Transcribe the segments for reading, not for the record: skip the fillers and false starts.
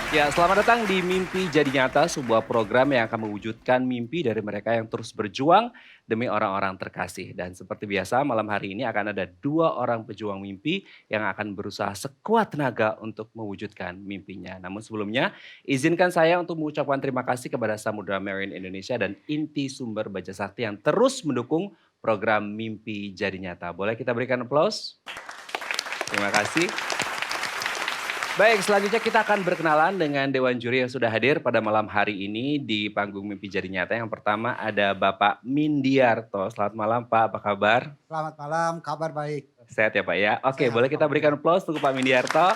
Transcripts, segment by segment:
Ya, selamat datang di Mimpi Jadi Nyata, sebuah program yang akan mewujudkan mimpi dari mereka yang terus berjuang demi orang-orang terkasih. Dan seperti biasa, malam hari ini akan ada dua orang pejuang mimpi yang akan berusaha sekuat tenaga untuk mewujudkan mimpinya. Namun sebelumnya, izinkan saya untuk mengucapkan terima kasih kepada Samudra Marine Indonesia dan Inti Sumber Baja Sakti yang terus mendukung program Mimpi Jadi Nyata. Boleh kita berikan aplaus? Terima kasih. Baik, selanjutnya kita akan berkenalan dengan Dewan Juri yang sudah hadir pada malam hari ini di panggung Mimpi Jadi Nyata. Yang pertama ada Bapak Mindiarto. Selamat malam Pak, apa kabar? Selamat malam, kabar baik. Sehat ya Pak ya? Oke, Sehat, boleh kita berikan aplaus untuk Pak Mindiarto.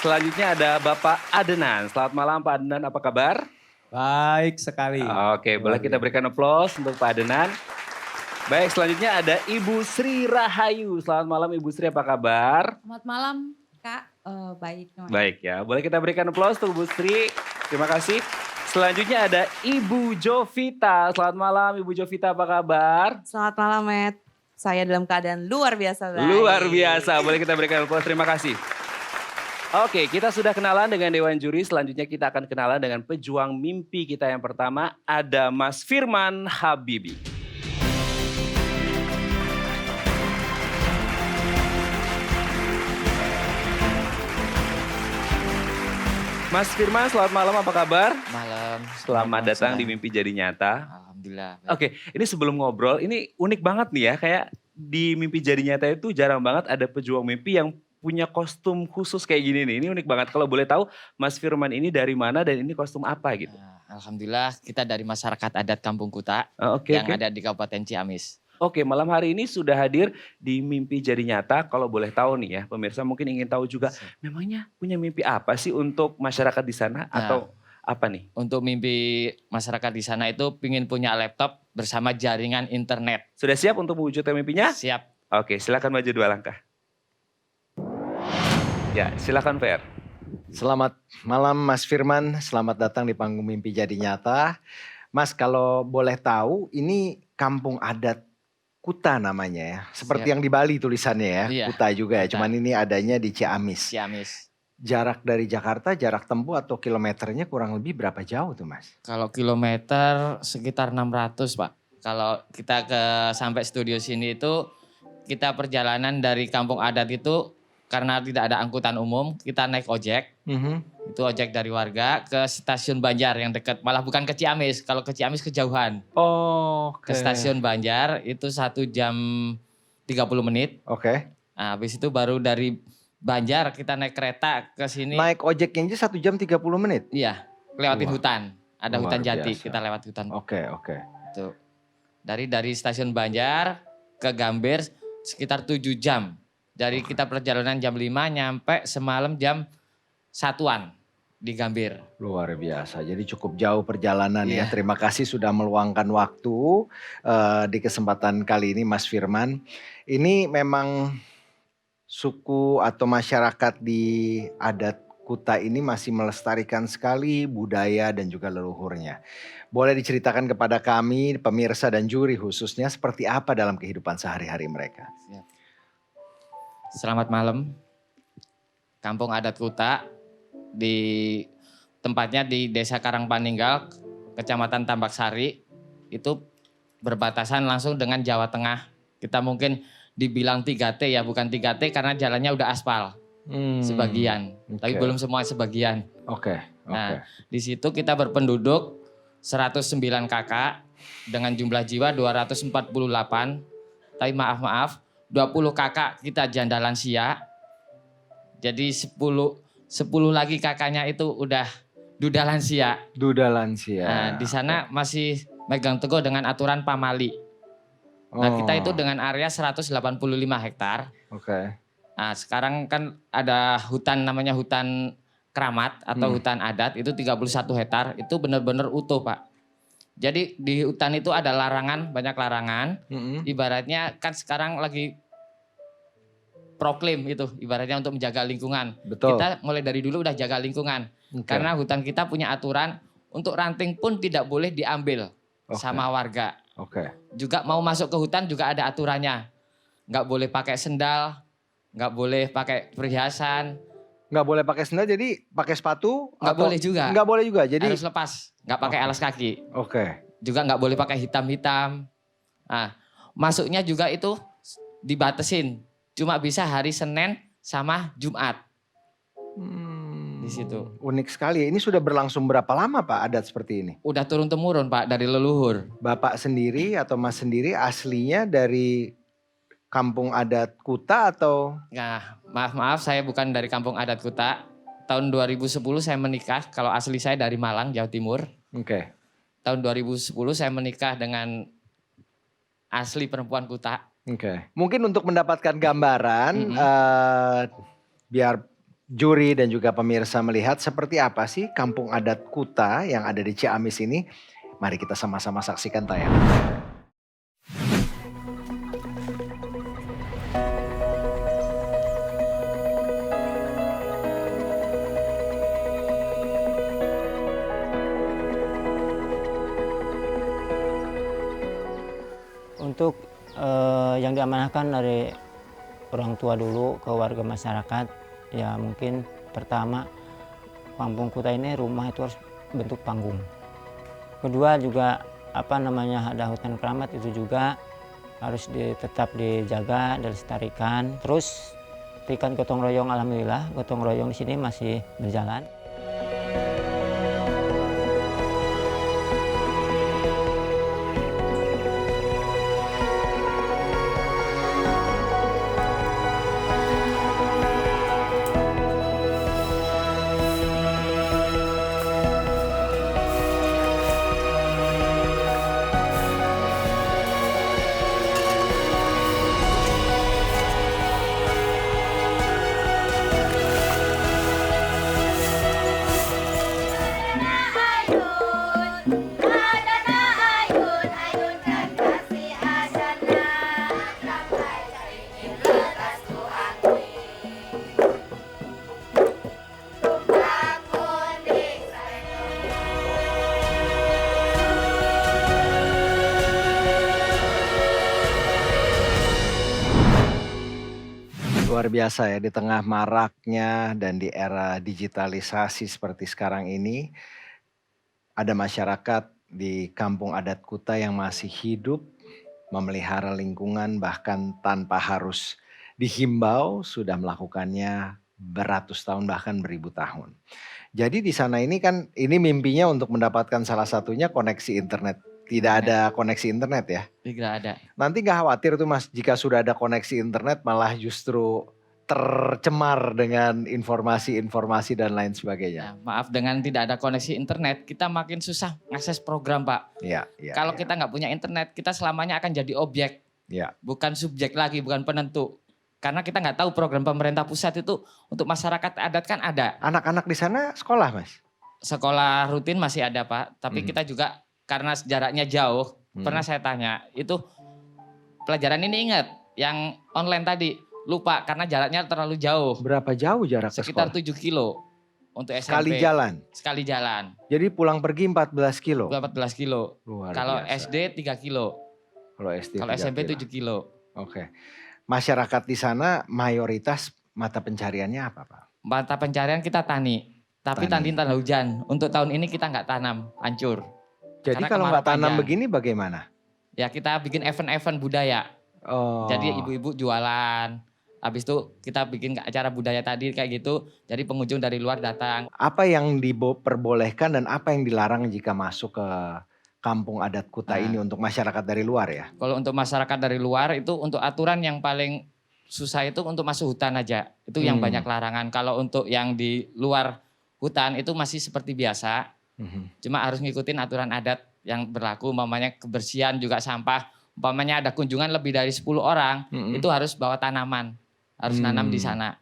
Selanjutnya ada Bapak Adenan. Selamat malam Pak Adenan, apa kabar? Baik sekali. Oke, boleh kita berikan aplaus untuk Pak Adenan. Baik, selanjutnya ada Ibu Sri Rahayu. Selamat malam Ibu Sri, apa kabar? Selamat malam Kak, baik. Baik ya, boleh kita berikan aplaus untuk Bu Sri. Terima kasih. Selanjutnya ada Ibu Jovita. Selamat malam Ibu Jovita, apa kabar? Selamat malam Matt, saya dalam keadaan luar biasa baik. Luar biasa, boleh kita berikan aplaus. Terima kasih. Oke, kita sudah kenalan dengan Dewan Juri. Selanjutnya kita akan kenalan dengan pejuang mimpi kita yang pertama. Ada Mas Firman Habibi. Mas Firman, selamat malam, apa kabar? Malam. Selamat datang di Sedang. Mimpi Jadi Nyata. Alhamdulillah. Oke, ini sebelum ngobrol, ini unik banget nih ya. Kayak di Mimpi Jadi Nyata itu jarang banget ada pejuang mimpi yang punya kostum khusus kayak gini nih. Ini unik banget. Kalau boleh tahu Mas Firman ini dari mana dan ini kostum apa gitu? Alhamdulillah kita dari masyarakat adat Kampung Kuta Oke, yang oke. ada di Kabupaten Ciamis. Oke, malam hari ini sudah hadir di Mimpi Jadi Nyata. Kalau boleh tahu nih ya, pemirsa mungkin ingin tahu juga, memangnya punya mimpi apa sih untuk masyarakat di sana atau apa nih? Untuk mimpi masyarakat di sana itu pingin punya laptop bersama jaringan internet. Sudah siap untuk mewujudkan mimpinya? Siap. Oke, silakan maju 2 langkah. Ya, silakan Fer. Selamat malam Mas Firman, selamat datang di panggung Mimpi Jadi Nyata. Mas, kalau boleh tahu ini kampung adat Kuta namanya ya. Seperti Siap. yang di Bali tulisannya ya, Iya, Kuta juga ya. Kuta. Cuman ini adanya di Ciamis. Ciamis. Jarak dari Jakarta, jarak tempuh atau kilometernya kurang lebih berapa jauh tuh Mas? Kalau kilometer sekitar 600 Pak. Kalau kita sampai studio sini itu kita perjalanan dari kampung adat itu karena tidak ada angkutan umum kita naik ojek. Itu ojek dari warga ke stasiun Banjar yang dekat, malah bukan ke Ciamis. Kalau ke Ciamis kejauhan. Oh, Ke stasiun Banjar itu 1 jam 30 menit. Oke. Nah, habis itu baru dari Banjar kita naik kereta ke sini. Naik ojeknya aja 1 jam 30 menit? Iya, lewatin Wah, hutan. Ada luar hutan jati, biasa. kita lewat hutan. Oke. Tuh. Dari stasiun Banjar ke Gambir sekitar 7 jam. Dari kita perjalanan jam 5 nyampe semalam jam 1-an di Gambir. Luar biasa, jadi cukup jauh perjalanan ya. Iya. Terima kasih sudah meluangkan waktu di kesempatan kali ini Mas Firman. Ini memang suku atau masyarakat di adat Kuta ini masih melestarikan sekali budaya dan juga leluhurnya. Boleh diceritakan kepada kami, pemirsa dan juri khususnya, seperti apa dalam kehidupan sehari-hari mereka? Siap. Selamat malam. Kampung Adat Kuta tempatnya di Desa Karangpaninggal, Kecamatan Tambak Sari. Itu berbatasan langsung dengan Jawa Tengah. Kita mungkin dibilang 3T ya, bukan 3T karena jalannya udah aspal sebagian, tapi oke. belum semua sebagian. Oke. Nah, di situ kita berpenduduk 109 kakak dengan jumlah jiwa 248. Tapi maaf, 20 kakak kita janda lansia. Jadi 10 lagi kakaknya itu udah duda lansia. Duda lansia. Nah, di sana masih megang teguh dengan aturan pamali. Nah, kita itu dengan area 185 hektar. Oke. Nah, sekarang kan ada hutan namanya hutan keramat atau hutan adat itu 31 hektar. Itu benar-benar utuh, Pak. Jadi di hutan itu ada larangan, banyak larangan. Ibaratnya kan sekarang lagi proklaim itu, ibaratnya untuk menjaga lingkungan. Betul. Kita mulai dari dulu udah jaga lingkungan. Oke. Karena hutan kita punya aturan untuk ranting pun tidak boleh diambil Oke. sama warga. Oke. Juga mau masuk ke hutan juga ada aturannya. Nggak boleh pakai sendal, nggak boleh pakai perhiasan. Nggak boleh pakai sendal, jadi pakai sepatu? Nggak boleh juga. Nggak boleh juga, jadi Harus lepas, nggak pakai alas kaki. oke. Juga nggak boleh pakai hitam-hitam. Nah, masuknya juga itu dibatasin. Cuma bisa hari Senin sama Jumat. Di situ. Unik sekali. Ini sudah berlangsung berapa lama Pak adat seperti ini? Udah turun-temurun Pak dari leluhur. Bapak sendiri atau Mas sendiri aslinya dari kampung adat Kuta atau? Nah, maaf saya bukan dari kampung adat Kuta. Tahun 2010 saya menikah. Kalau asli saya dari Malang, Jawa Timur. Oke. Tahun 2010 saya menikah dengan asli perempuan Kuta. Oke. Mungkin untuk mendapatkan gambaran biar juri dan juga pemirsa melihat seperti apa sih kampung adat Kuta yang ada di Ciamis ini. Mari kita sama-sama saksikan tayangan. Untuk yang diamanahkan dari orang tua dulu ke warga masyarakat, ya mungkin pertama kampung Kuta ini rumah itu harus bentuk panggung. Kedua juga ada hutan keramat itu juga harus tetap dijaga, dilestarikan. Terus ikan gotong royong, alhamdulillah gotong royong di sini masih berjalan. Luar biasa ya, di tengah maraknya dan di era digitalisasi seperti sekarang ini, ada masyarakat di kampung adat Kuta yang masih hidup, memelihara lingkungan bahkan tanpa harus dihimbau, sudah melakukannya beratus tahun bahkan beribu tahun. Jadi di sana ini kan, ini mimpinya untuk mendapatkan salah satunya koneksi internet. Tidak ada koneksi internet ya? Tidak ada. Nanti nggak khawatir tuh Mas, jika sudah ada koneksi internet malah justru tercemar dengan informasi-informasi dan lain sebagainya. Ya, maaf dengan tidak ada koneksi internet, kita makin susah ngakses program Pak. Iya. Kalau kita nggak punya internet, kita selamanya akan jadi objek. Iya. Bukan subjek lagi, bukan penentu. Karena kita nggak tahu program pemerintah pusat itu untuk masyarakat adat kan ada. Anak-anak di sana sekolah Mas? Sekolah rutin masih ada Pak, tapi kita juga karena jaraknya jauh, pernah saya tanya, itu pelajaran ini ingat, yang online tadi, lupa karena jaraknya terlalu jauh. Berapa jauh jarak ke Sekitar sekolah? 7 kilo untuk SMP. Sekali jalan? Sekali jalan, Jadi pulang pergi 14 kilo? 14 kilo. Luar Kalau biasa. SD 3 kilo, Kalau SD kalau 3 SMP kilo. 7 kilo. Oke. Masyarakat di sana mayoritas mata pencariannya apa Pak? Mata pencarian kita tani, tapi Tani. tanda hujan. Untuk tahun ini kita nggak tanam, hancur. Jadi Karena kalau kemarau nggak tanam panjang. begini bagaimana? Ya kita bikin event-event budaya. Oh. Jadi ibu-ibu jualan. Habis itu kita bikin acara budaya tadi kayak gitu. Jadi pengunjung dari luar datang. Apa yang diperbolehkan dan apa yang dilarang jika masuk ke kampung adat Kuta ini untuk masyarakat dari luar ya? Kalau untuk masyarakat dari luar itu untuk aturan yang paling susah itu untuk masuk hutan aja. Itu yang banyak larangan. Kalau untuk yang di luar hutan itu masih seperti biasa. Cuma harus ngikutin aturan adat yang berlaku. Umpamanya kebersihan juga sampah. Umpamanya ada kunjungan lebih dari 10 orang. Itu harus bawa tanaman. Harus nanam di sana.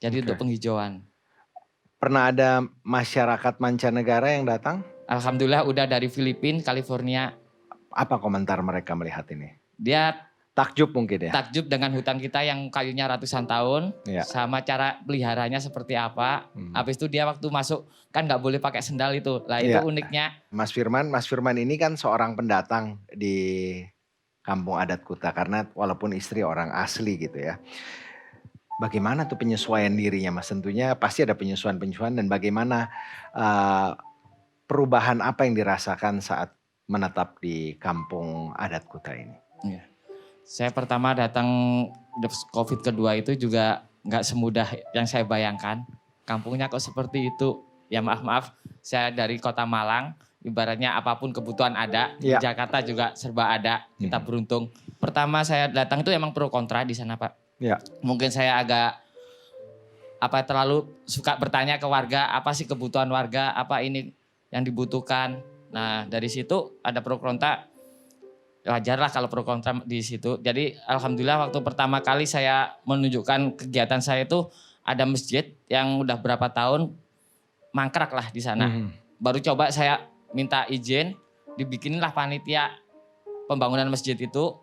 Jadi untuk penghijauan. Pernah ada masyarakat mancanegara yang datang? Alhamdulillah udah dari Filipina, California. Apa komentar mereka melihat ini? Dia Takjub mungkin ya? takjub dengan hutan kita yang kayunya ratusan tahun. Iya. Sama cara peliharanya seperti apa. Habis itu dia waktu masuk kan nggak boleh pakai sendal itu. Lah itu Iya. uniknya. Mas Firman ini kan seorang pendatang di kampung adat Kuta karena walaupun istri orang asli gitu ya. bagaimana tuh penyesuaian dirinya Mas? Tentunya pasti ada penyesuaian-penyesuaian dan bagaimana perubahan apa yang dirasakan saat menetap di kampung adat Kuta ini? Iya. Saya pertama datang COVID kedua itu juga nggak semudah yang saya bayangkan. Kampungnya kok seperti itu. Ya maaf, saya dari kota Malang, ibaratnya apapun kebutuhan ada. Di Ya. Jakarta juga serba ada, kita beruntung. Pertama saya datang itu emang pro kontra di sana Pak. Ya. Mungkin saya agak terlalu suka bertanya ke warga, apa sih kebutuhan warga, apa ini yang dibutuhkan. Nah dari situ ada pro kontra, wajar lah kalau pro kontra di situ. Jadi alhamdulillah waktu pertama kali saya menunjukkan kegiatan saya itu ada masjid yang udah berapa tahun mangkrak lah di sana. Baru coba saya minta izin, dibikinilah panitia pembangunan masjid itu.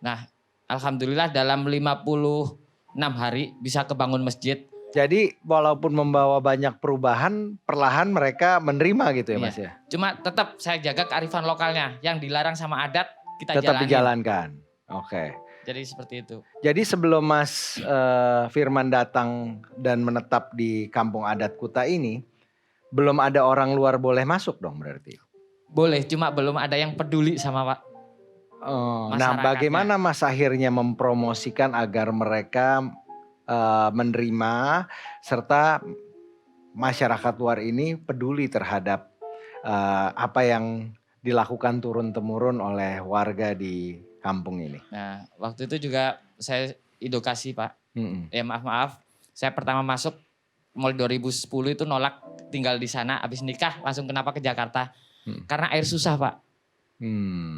Nah alhamdulillah dalam 56 hari bisa kebangun masjid. Jadi walaupun membawa banyak perubahan, perlahan mereka menerima gitu ya Mas ya? Cuma tetap saya jaga kearifan lokalnya, yang dilarang sama adat kita Tetap jalanin. dijalankan. Oke. Jadi seperti itu. Jadi sebelum Mas Firman datang dan menetap di kampung adat Kuta ini, belum ada orang luar boleh masuk dong berarti? Boleh, cuma belum ada yang peduli sama Pak. Nah Masyarakatnya. bagaimana Mas akhirnya mempromosikan agar mereka menerima serta masyarakat luar ini peduli terhadap apa yang dilakukan turun-temurun oleh warga di kampung ini? Nah waktu itu juga saya edukasi Pak. Ya maaf, saya pertama masuk mulai 2010 itu nolak tinggal di sana, habis nikah langsung kenapa ke Jakarta. Karena air susah Pak.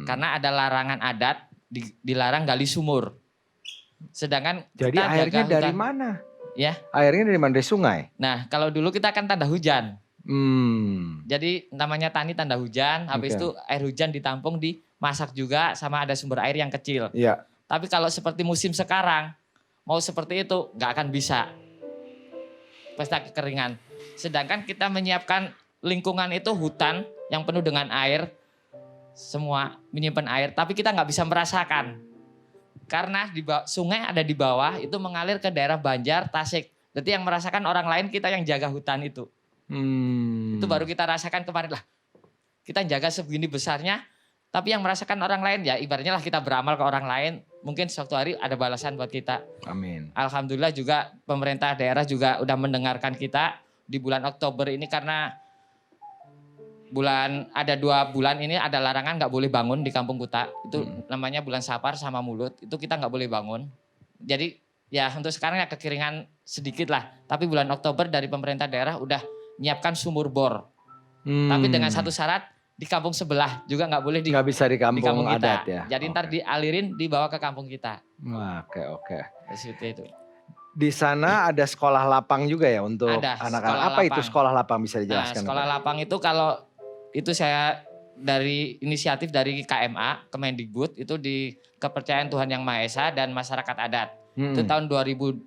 Karena ada larangan adat, dilarang gali sumur. Sedangkan Jadi kita airnya jaga dari hutan. mana? Ya. Airnya dari mana? Dari sungai? Nah kalau dulu kita kan tanda hujan. Jadi namanya tani tanda hujan, habis Oke. itu air hujan ditampung, dimasak juga, sama ada sumber air yang kecil. Iya. Tapi kalau seperti musim sekarang, mau seperti itu nggak akan bisa. Pesta kekeringan. Sedangkan kita menyiapkan lingkungan itu hutan yang penuh dengan air, semua menyimpan air, tapi kita nggak bisa merasakan. Karena sungai ada di bawah, itu mengalir ke daerah Banjar, Tasik. Jadi yang merasakan orang lain, kita yang jaga hutan itu. Itu baru kita rasakan kemarin lah. Kita jaga segini besarnya, tapi yang merasakan orang lain, ya ibaratnya lah kita beramal ke orang lain, mungkin suatu hari ada balasan buat kita. Amin. Alhamdulillah juga pemerintah daerah juga udah mendengarkan kita di bulan Oktober ini, karena ada 2 bulan ini ada larangan nggak boleh bangun di kampung Kuta. Itu namanya bulan Sapar sama Mulut, itu kita nggak boleh bangun. Jadi ya untuk sekarang ya kekeringan sedikit lah. Tapi bulan Oktober dari pemerintah daerah udah nyiapkan sumur bor. Tapi dengan satu syarat, di kampung sebelah juga nggak boleh Nggak bisa di kampung kita. adat ya? Jadi ntar dialirin, dibawa ke kampung kita. Oke. Seperti itu. Di sana ada sekolah lapang juga ya untuk Ada, anak-anak. sekolah Apa itu lapang. sekolah lapang, bisa Nah, dijelaskan? sekolah lapang itu kalau itu saya dari inisiatif dari KMA, Kemendikbud, itu di kepercayaan Tuhan Yang Maha Esa dan masyarakat adat. Itu tahun 2022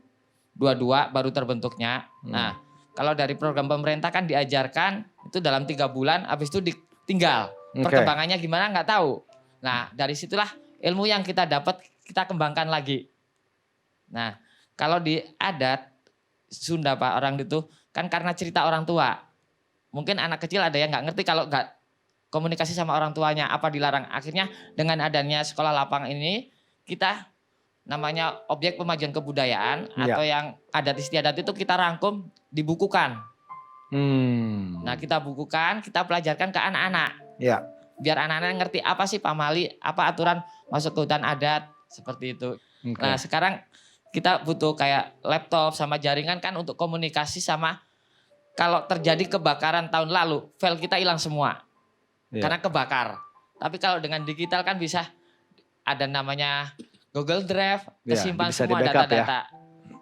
baru terbentuknya. Nah, kalau dari program pemerintah kan diajarkan itu dalam 3 bulan, habis itu ditinggal. Perkembangannya gimana nggak tahu. Nah, dari situlah ilmu yang kita dapat kita kembangkan lagi. Nah, kalau di adat Sunda Pak, orang itu kan karena cerita orang tua. Mungkin anak kecil ada yang nggak ngerti kalau nggak komunikasi sama orang tuanya apa dilarang. Akhirnya dengan adanya sekolah lapang ini, kita namanya objek pemajuan kebudayaan atau yang adat istiadat itu kita rangkum, dibukukan. Nah kita bukukan, kita pelajarkan ke anak-anak. Ya. Biar anak-anak ngerti apa sih pamali, apa aturan masuk ke hutan adat, seperti itu. Nah sekarang kita butuh kayak laptop sama jaringan kan untuk komunikasi sama, kalau terjadi kebakaran tahun lalu, file kita hilang semua. Karena kebakar. Tapi kalau dengan digital kan bisa ada namanya Google Drive, kesimpan bisa semua di-backup data-data.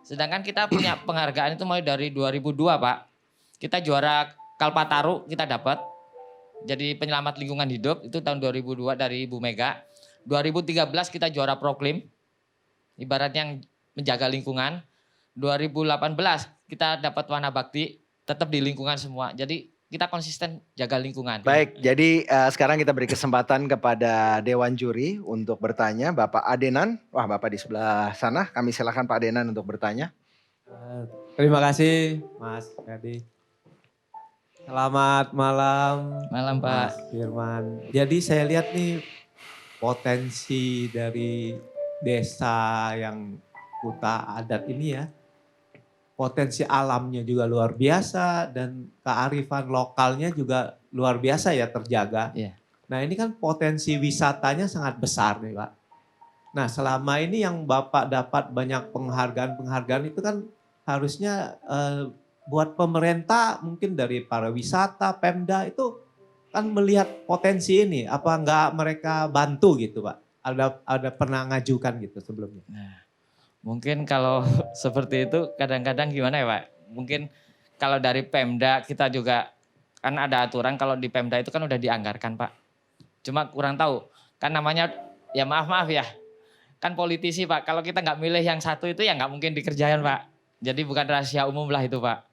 Sedangkan kita punya penghargaan itu mulai dari 2002 Pak. Kita juara Kalpataru kita dapat. Jadi penyelamat lingkungan hidup itu tahun 2002 dari Ibu Mega. 2013 kita juara Proklim. Ibaratnya yang menjaga lingkungan. 2018 kita dapat Wana Bakti, tetap di lingkungan semua. Jadi kita konsisten jaga lingkungan. Baik, jadi sekarang kita beri kesempatan kepada Dewan Juri untuk bertanya. Bapak Adenan, wah Bapak di sebelah sana, kami silakan Pak Adenan untuk bertanya. Terima kasih Mas Ferdi. Selamat malam Malam Mas Pak. Firman. Jadi saya lihat nih potensi dari desa yang Kuta Adat ini ya. Potensi alamnya juga luar biasa dan kearifan lokalnya juga luar biasa ya terjaga. Iya. Nah ini kan potensi wisatanya sangat besar nih Pak. Nah selama ini yang Bapak dapat banyak penghargaan-penghargaan itu kan harusnya buat pemerintah mungkin dari para wisata, Pemda itu kan melihat potensi ini. Apa enggak mereka bantu gitu Pak? Ada pernah ngajukan gitu sebelumnya? Nah, mungkin kalau seperti itu kadang-kadang gimana ya Pak? Mungkin kalau dari Pemda kita juga kan ada aturan kalau di Pemda itu kan udah dianggarkan Pak. Cuma kurang tahu. Kan namanya ya maaf ya. Kan politisi Pak. Kalau kita nggak milih yang satu itu ya nggak mungkin dikerjain Pak. Jadi bukan rahasia umum lah itu Pak.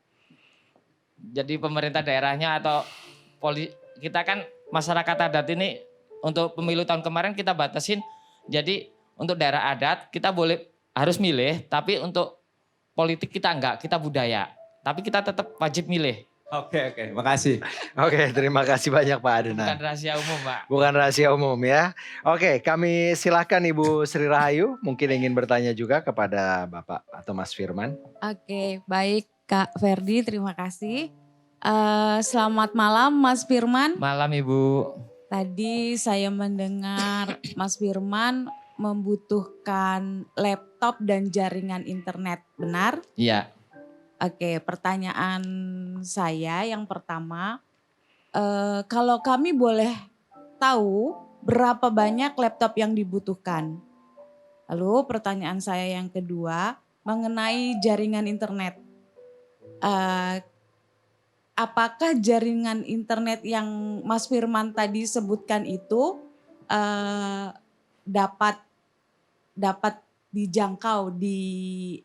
Jadi pemerintah daerahnya atau kita kan masyarakat adat ini untuk pemilu tahun kemarin kita batasin. Jadi untuk daerah adat kita harus milih, tapi untuk politik kita enggak, kita budaya. Tapi kita tetap wajib milih. Oke, makasih. Oke, terima kasih banyak Pak Adenan. Bukan rahasia umum Pak. Bukan rahasia umum ya. Oke, kami silakan Ibu Sri Rahayu mungkin ingin bertanya juga kepada Bapak atau Mas Firman. Oke, baik Kak Ferdi, terima kasih. Selamat malam Mas Firman. Malam Ibu. Tadi saya mendengar Mas Firman membutuhkan laptop dan jaringan internet, benar? Iya. Oke, pertanyaan saya yang pertama, kalau kami boleh tahu berapa banyak laptop yang dibutuhkan? Lalu pertanyaan saya yang kedua mengenai jaringan internet. Apakah jaringan internet yang Mas Firman tadi sebutkan itu dapat dijangkau di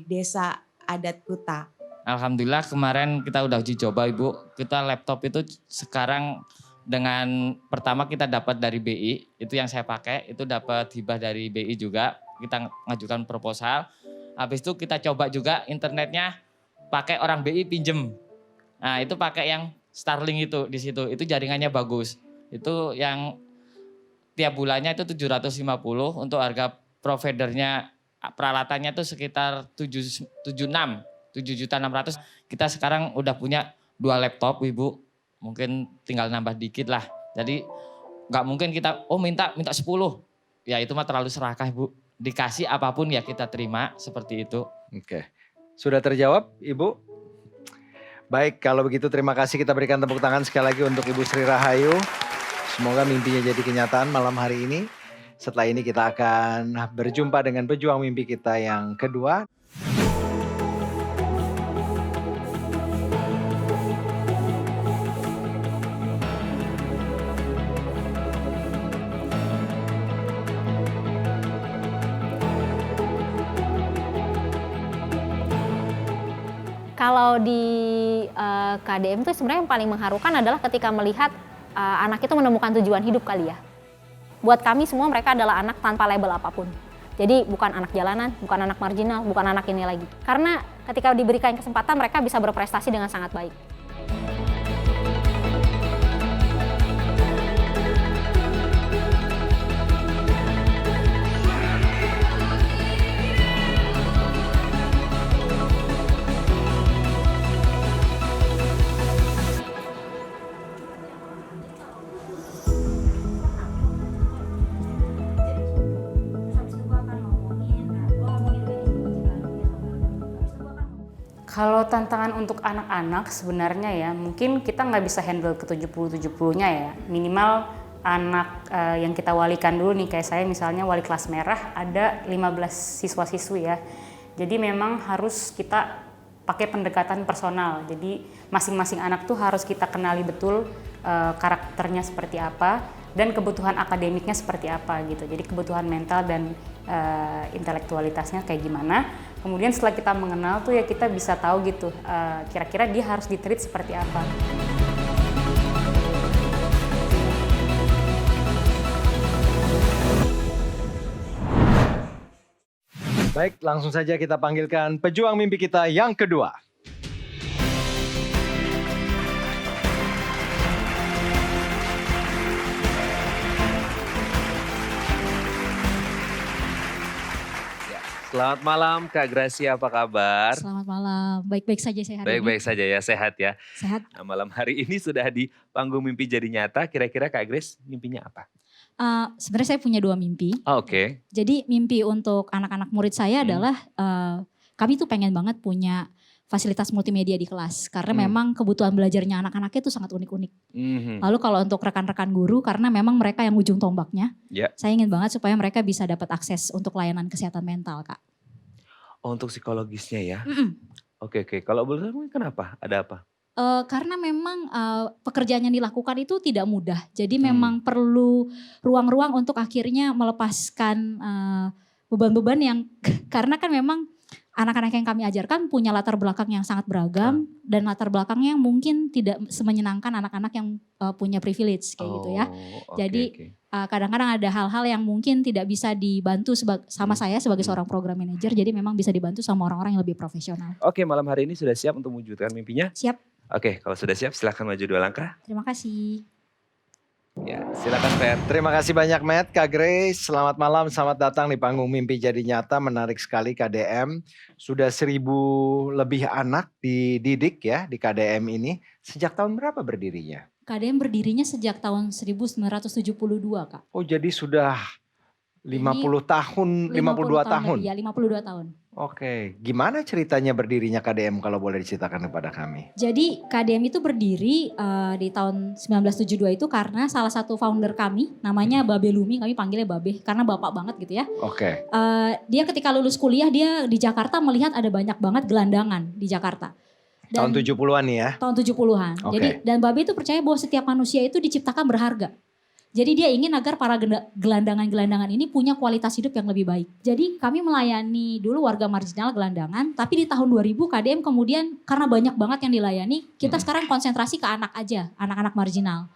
desa adat Kuta? Alhamdulillah kemarin kita udah uji coba Ibu. Kita laptop itu sekarang dengan pertama kita dapat dari BI, itu yang saya pakai, itu dapat hibah dari BI juga. Kita ngajukan proposal. Habis itu kita coba juga internetnya pakai orang BI pinjem. Nah, itu pakai yang Starlink itu di situ. Itu jaringannya bagus. Itu yang tiap bulannya itu 750 untuk harga providernya peralatannya itu sekitar 7.600. Kita sekarang udah punya 2 laptop Ibu. Mungkin tinggal nambah dikit lah. Jadi nggak mungkin kita minta 10. Ya itu mah terlalu serakah Ibu. Dikasih apapun ya kita terima seperti itu. Oke. Sudah terjawab Ibu? Baik, kalau begitu terima kasih, kita berikan tepuk tangan sekali lagi untuk Ibu Sri Rahayu. Semoga mimpinya jadi kenyataan malam hari ini. Setelah ini kita akan berjumpa dengan pejuang mimpi kita yang kedua. Kalau di KDM itu sebenarnya yang paling mengharukan adalah ketika melihat anak itu menemukan tujuan hidup kali ya. Buat kami semua mereka adalah anak tanpa label apapun. Jadi bukan anak jalanan, bukan anak marginal, bukan anak ini lagi. Karena ketika diberikan kesempatan mereka bisa berprestasi dengan sangat baik. Kalau tantangan untuk anak-anak sebenarnya ya mungkin kita nggak bisa handle ke 70-70-nya ya. Minimal anak yang kita walikan dulu nih, kayak saya misalnya wali kelas merah ada 15 siswa-siswi ya. Jadi memang harus kita pakai pendekatan personal. Jadi masing-masing anak tuh harus kita kenali betul karakternya seperti apa dan kebutuhan akademiknya seperti apa gitu. Jadi kebutuhan mental dan intelektualitasnya kayak gimana. Kemudian setelah kita mengenal tuh ya kita bisa tahu gitu kira-kira dia harus di-treat seperti apa. Baik, langsung saja kita panggilkan pejuang mimpi kita yang kedua. Selamat malam Kak Gracia, apa kabar? Selamat malam, baik-baik saja saya hari ini. Baik-baik saja ya, sehat ya. Sehat. Nah, malam hari ini sudah di panggung mimpi jadi nyata, kira-kira Kak Grace mimpinya apa? Sebenarnya saya punya 2 mimpi. Oh, oke. Jadi mimpi untuk anak-anak murid saya adalah kami tuh pengen banget punya fasilitas multimedia di kelas. Karena memang kebutuhan belajarnya anak-anaknya itu sangat unik-unik. Lalu kalau untuk rekan-rekan guru, karena memang mereka yang ujung tombaknya, saya ingin banget supaya mereka bisa dapat akses untuk layanan kesehatan mental, Kak. Oh, untuk psikologisnya ya? Oke. Kalau boleh tahu kenapa? Ada apa? Karena memang pekerjaan yang dilakukan itu tidak mudah. Jadi memang perlu ruang-ruang untuk akhirnya melepaskan beban-beban yang karena kan memang anak-anak yang kami ajarkan punya latar belakang yang sangat beragam dan latar belakangnya yang mungkin tidak semenyenangkan anak-anak yang punya privilege kayak gitu ya. Jadi kadang-kadang ada hal-hal yang mungkin tidak bisa dibantu sama saya sebagai seorang program manager. Jadi memang bisa dibantu sama orang-orang yang lebih profesional. Oke, malam hari ini sudah siap untuk mewujudkan mimpinya? Siap. Oke, kalau sudah siap silahkan maju 2 langkah. Terima kasih. Ya, silakan Fer. Terima kasih banyak Matt, Kak Grace. Selamat malam, selamat datang di panggung Mimpi Jadi Nyata. Menarik sekali KDM. Sudah 1000 lebih anak dididik ya di KDM ini. Sejak tahun berapa berdirinya? KDM berdirinya sejak tahun 1972, Kak. Oh, jadi sudah 50 tahun, 52 tahun. Lebih, ya, 52 tahun. Oke, gimana ceritanya berdirinya KDM kalau boleh diceritakan kepada kami? Jadi KDM itu berdiri di tahun 1972 itu karena salah satu founder kami namanya Babe Lumi, kami panggilnya Babe karena bapak banget gitu ya. Oke. Dia ketika lulus kuliah dia di Jakarta melihat ada banyak banget gelandangan di Jakarta. Tahun 70-an nih ya? Tahun 70-an. Oke. Jadi dan Babe itu percaya bahwa setiap manusia itu diciptakan berharga. Jadi dia ingin agar para gelandangan-gelandangan ini punya kualitas hidup yang lebih baik. Jadi kami melayani dulu warga marginal gelandangan, tapi di tahun 2000 KDM kemudian karena banyak banget yang dilayani, kita sekarang konsentrasi ke anak aja, anak-anak marginal.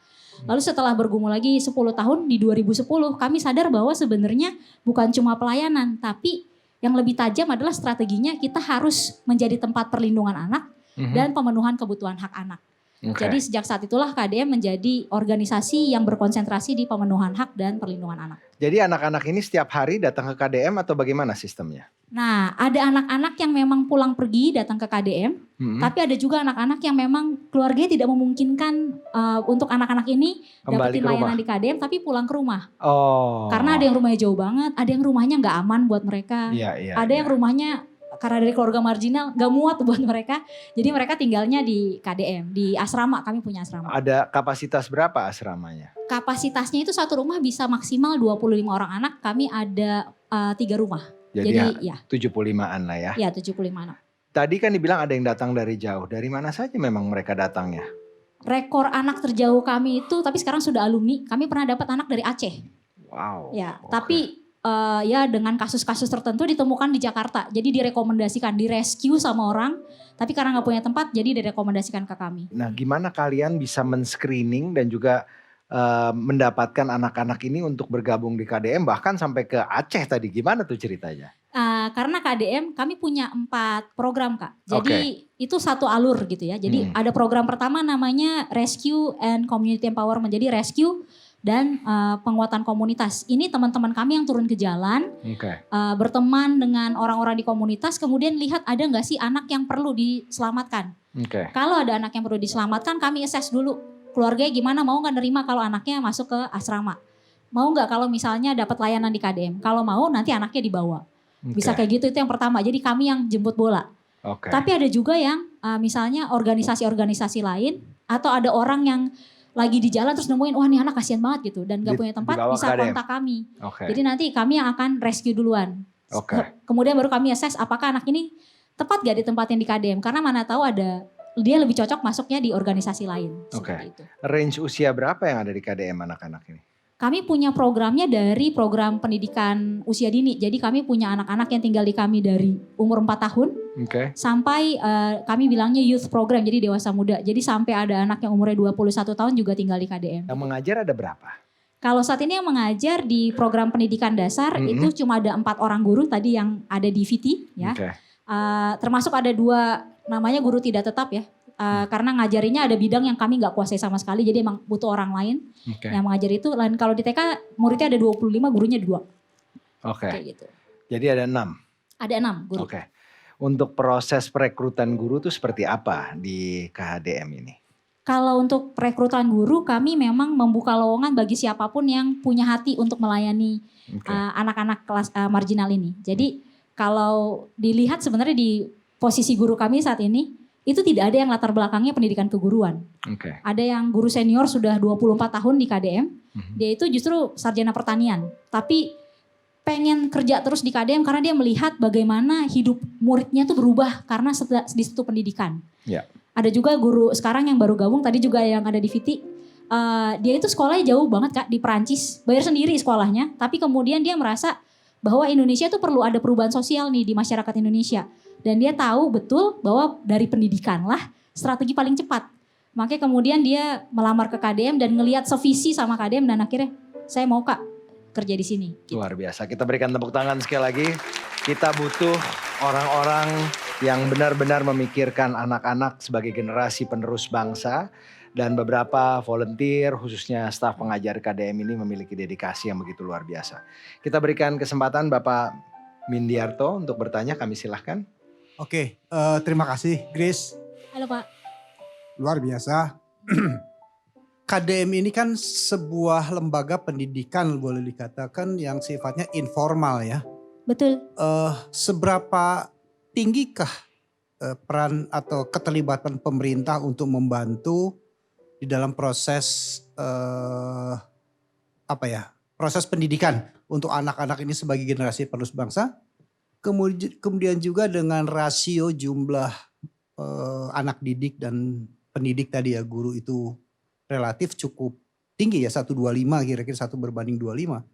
Lalu setelah bergumul lagi 10 tahun di 2010 kami sadar bahwa sebenarnya bukan cuma pelayanan, tapi yang lebih tajam adalah strateginya kita harus menjadi tempat perlindungan anak dan pemenuhan kebutuhan hak anak. Jadi sejak saat itulah KDM menjadi organisasi yang berkonsentrasi di pemenuhan hak dan perlindungan anak. Jadi anak-anak ini setiap hari datang ke KDM atau bagaimana sistemnya? Nah, ada anak-anak yang memang pulang pergi datang ke KDM, tapi ada juga anak-anak yang memang keluarganya tidak memungkinkan untuk anak-anak ini dapetin layanan di KDM tapi pulang ke rumah. Oh. Karena ada yang rumahnya jauh banget, ada yang rumahnya nggak aman buat mereka, ada yang rumahnya karena dari keluarga marginal gak muat buat mereka. Jadi mereka tinggalnya di KDM, di asrama, kami punya asrama. Ada kapasitas berapa asramanya? Kapasitasnya itu satu rumah bisa maksimal 25 orang anak, kami ada 3 rumah. Jadi ya 75-an lah ya? Ya 75 anak. Tadi kan dibilang ada yang datang dari jauh, dari mana saja memang mereka datangnya? Rekor anak terjauh kami itu, tapi sekarang sudah alumni, kami pernah dapat anak dari Aceh. Wow. Ya, tapi ya dengan kasus-kasus tertentu ditemukan di Jakarta. Jadi direkomendasikan, direscue sama orang. Tapi karena gak punya tempat jadi direkomendasikan ke kami. Nah gimana kalian bisa men-screening dan juga mendapatkan anak-anak ini untuk bergabung di KDM bahkan sampai ke Aceh tadi. Gimana tuh ceritanya? Karena KDM kami punya 4 program Kak. Jadi itu satu alur gitu ya. Jadi ada program pertama namanya Rescue and Community Empowerment. Jadi rescue dan penguatan komunitas. Ini teman-teman kami yang turun ke jalan, berteman dengan orang-orang di komunitas, kemudian lihat ada nggak sih anak yang perlu diselamatkan. Kalau ada anak yang perlu diselamatkan, kami assess dulu keluarganya gimana, mau nggak nerima kalau anaknya masuk ke asrama. Mau nggak kalau misalnya dapat layanan di KDM. Kalau mau nanti anaknya dibawa. Bisa kayak gitu, itu yang pertama. Jadi kami yang jemput bola. Tapi ada juga yang misalnya organisasi-organisasi lain atau ada orang yang lagi di jalan terus nemuin, wah nih anak kasihan banget gitu dan gak punya tempat, bisa kontak kami. Jadi nanti kami yang akan rescue duluan. Kemudian baru kami assess apakah anak ini tepat gak ditempatin di KDM. Karena mana tahu ada dia lebih cocok masuknya di organisasi lain. Seperti itu. Range usia berapa yang ada di KDM anak-anak ini? Kami punya programnya dari program pendidikan usia dini. Jadi kami punya anak-anak yang tinggal di kami dari umur 4 tahun sampai kami bilangnya youth program, jadi dewasa muda. Jadi sampai ada anak yang umurnya 21 tahun juga tinggal di KDM. Yang mengajar ada berapa? Kalau saat ini yang mengajar di program pendidikan dasar itu cuma ada 4 orang guru tadi yang ada di VT ya. Oke. Termasuk ada 2 namanya guru tidak tetap ya. Karena ngajarinya ada bidang yang kami nggak kuasai sama sekali, jadi emang butuh orang lain yang mengajar itu. Dan kalau di TK muridnya ada 25, gurunya 2. Oke. Kayak gitu. Jadi ada 6. Ada 6 guru. Oke. Untuk proses perekrutan guru itu seperti apa di KHDM ini? Kalau untuk perekrutan guru, kami memang membuka lowongan bagi siapapun yang punya hati untuk melayani anak-anak kelas marginal ini. Jadi kalau dilihat sebenarnya di posisi guru kami saat ini, itu tidak ada yang latar belakangnya pendidikan keguruan. Ada yang guru senior sudah 24 tahun di KDM, dia itu justru sarjana pertanian. Tapi pengen kerja terus di KDM karena dia melihat bagaimana hidup muridnya tuh berubah karena di situ pendidikan. Ada juga guru sekarang yang baru gabung tadi juga yang ada di VT. Dia itu sekolahnya jauh banget Kak di Perancis. Bayar sendiri sekolahnya. Tapi kemudian dia merasa bahwa Indonesia itu perlu ada perubahan sosial nih di masyarakat Indonesia. Dan dia tahu betul bahwa dari pendidikan lah strategi paling cepat. Makanya kemudian dia melamar ke KDM dan ngelihat sevisi sama KDM dan akhirnya saya mau Kak kerja di sini. Luar biasa. Kita berikan tepuk tangan sekali lagi. Kita butuh orang-orang yang benar-benar memikirkan anak-anak sebagai generasi penerus bangsa. Dan beberapa volunteer khususnya staf pengajar KDM ini memiliki dedikasi yang begitu luar biasa. Kita berikan kesempatan Bapak Mindiarto untuk bertanya, kami silahkan. Oke, terima kasih Grace. Halo Pak. Luar biasa. KDM ini kan sebuah lembaga pendidikan boleh dikatakan yang sifatnya informal ya. Betul. Seberapa tinggikah peran atau keterlibatan pemerintah untuk membantu di dalam proses proses pendidikan untuk anak-anak ini sebagai generasi penerus bangsa? Kemudian juga dengan rasio jumlah anak didik dan pendidik tadi ya, guru itu relatif cukup tinggi ya, 125 kira-kira 1:25.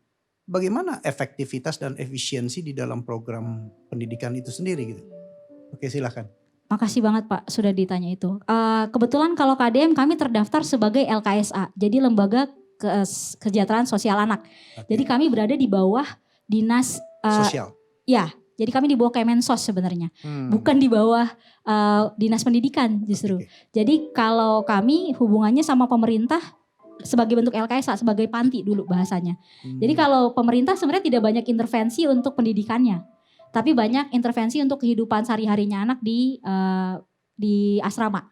Bagaimana efektivitas dan efisiensi di dalam program pendidikan itu sendiri gitu? Oke, silakan. Makasih banget Pak sudah ditanya itu. Kebetulan kalau KDM kami terdaftar sebagai LKSA, jadi Lembaga Kesejahteraan Sosial Anak. Jadi kami berada di bawah dinas sosial. Ya, jadi kami di bawah Kemensos sebenarnya, bukan di bawah dinas pendidikan justru. Jadi kalau kami hubungannya sama pemerintah sebagai bentuk LKSA, sebagai panti dulu bahasanya. Jadi kalau pemerintah sebenarnya tidak banyak intervensi untuk pendidikannya, tapi banyak intervensi untuk kehidupan sehari-harinya anak di asrama.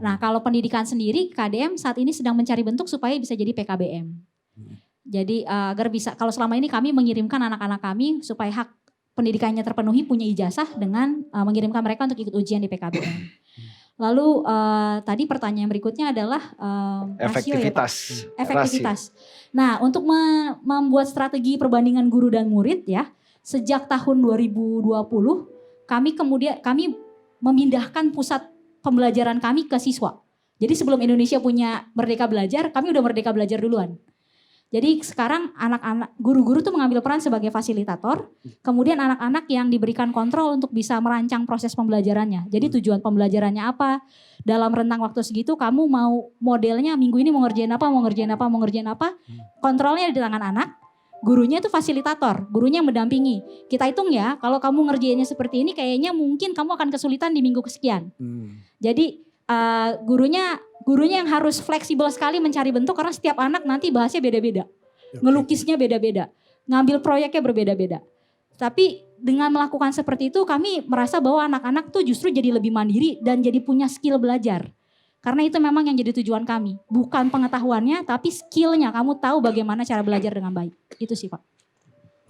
Nah kalau pendidikan sendiri, KDM saat ini sedang mencari bentuk supaya bisa jadi PKBM. Jadi agar bisa, kalau selama ini kami mengirimkan anak-anak kami supaya hak pendidikannya terpenuhi, punya ijazah dengan mengirimkan mereka untuk ikut ujian di PKBM. Lalu tadi pertanyaan berikutnya adalah efektivitas. Ya, efektivitas. Nah untuk membuat strategi perbandingan guru dan murid ya, sejak tahun 2020 kami memindahkan pusat pembelajaran kami ke siswa. Jadi sebelum Indonesia punya Merdeka Belajar, kami udah Merdeka Belajar duluan. Jadi sekarang anak-anak, guru-guru tuh mengambil peran sebagai fasilitator, kemudian anak-anak yang diberikan kontrol untuk bisa merancang proses pembelajarannya. Jadi tujuan pembelajarannya apa, dalam rentang waktu segitu kamu mau modelnya minggu ini mau ngerjain apa, kontrolnya di tangan anak, gurunya itu fasilitator, gurunya yang mendampingi. Kita hitung ya, kalau kamu ngerjainnya seperti ini kayaknya mungkin kamu akan kesulitan di minggu kesekian. Jadi gurunya yang harus fleksibel sekali mencari bentuk karena setiap anak nanti bahasnya beda-beda. Ngelukisnya beda-beda. Ngambil proyeknya berbeda-beda. Tapi dengan melakukan seperti itu kami merasa bahwa anak-anak tuh justru jadi lebih mandiri dan jadi punya skill belajar. Karena itu memang yang jadi tujuan kami. Bukan pengetahuannya tapi skillnya. Kamu tahu bagaimana cara belajar dengan baik. Itu sih Pak.